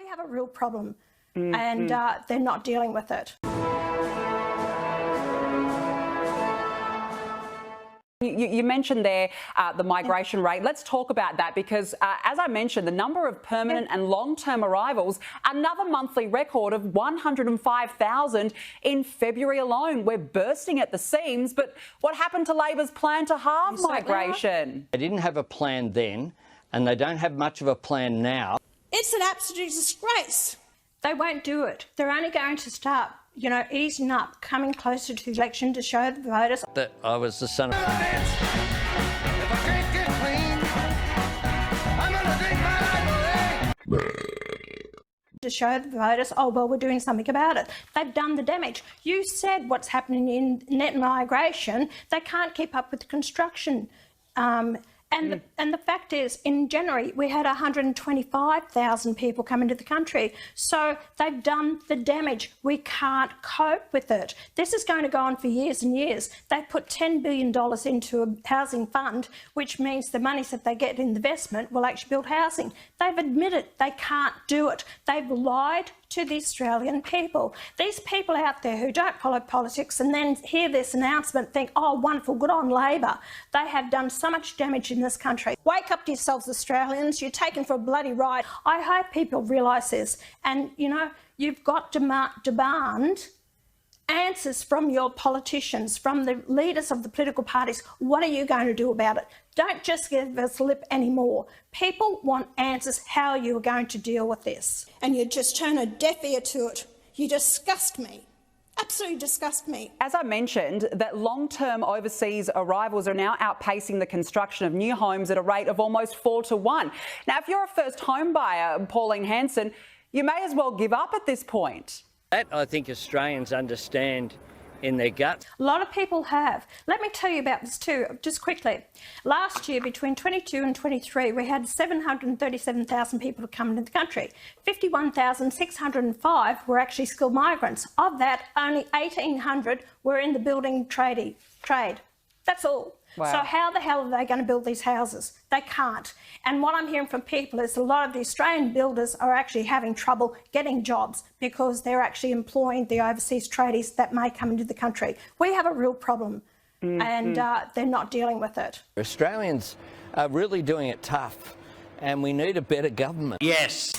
have a real problem and they're not dealing with it. You mentioned there the migration rate. Let's talk about that because, as I mentioned, the number of permanent and long-term arrivals, another monthly record of 105,000 in February alone. We're bursting at the seams, but what happened to Labor's plan to halve migration? They didn't have a plan then, and they don't have much of a plan now. It's an absolute disgrace. They won't do it. They're only going to start, you know, easing up, coming closer to the election to show the voters that I was the son of... to show the voters, oh, well, we're doing something about it. They've done the damage. You said what's happening in net migration. They can't keep up with the construction. And the fact is, in January, we had 125,000 people come into the country. So they've done the damage. We can't cope with it. This is going to go on for years and years. They've put $10 billion into a housing fund, which means the monies that they get in investment will actually build housing. They've admitted they can't do it. They've lied to the Australian people. These people out there who don't follow politics and then hear this announcement think, oh, wonderful, good on Labor. They have done so much damage in this country. Wake up to yourselves, Australians. You're taken for a bloody ride. I hope people realise this. And, you know, you've got to demand answers from your politicians, from the leaders of the political parties. What are you going to do about it? Don't just give us lip anymore. People want answers how you're going to deal with this. And you just turn a deaf ear to it. You disgust me. Absolutely disgust me. As I mentioned, that long-term overseas arrivals are now outpacing the construction of new homes at a rate of almost 4 to 1. Now, if you're a first home buyer, Pauline Hanson, you may as well give up at this point. That I think Australians understand in their gut. A lot of people have. Let me tell you about this too, just quickly. Last year, between 22 and 23, we had 737,000 people to come into the country. 51,605 were actually skilled migrants. Of that, only 1,800 were in the building trade. That's all. Wow. So how the hell are they going to build these houses? They can't. And what I'm hearing from people is a lot of the Australian builders are actually having trouble getting jobs because they're actually employing the overseas tradies that may come into the country. We have a real problem and they're not dealing with it. Australians are really doing it tough and we need a better government. Yes.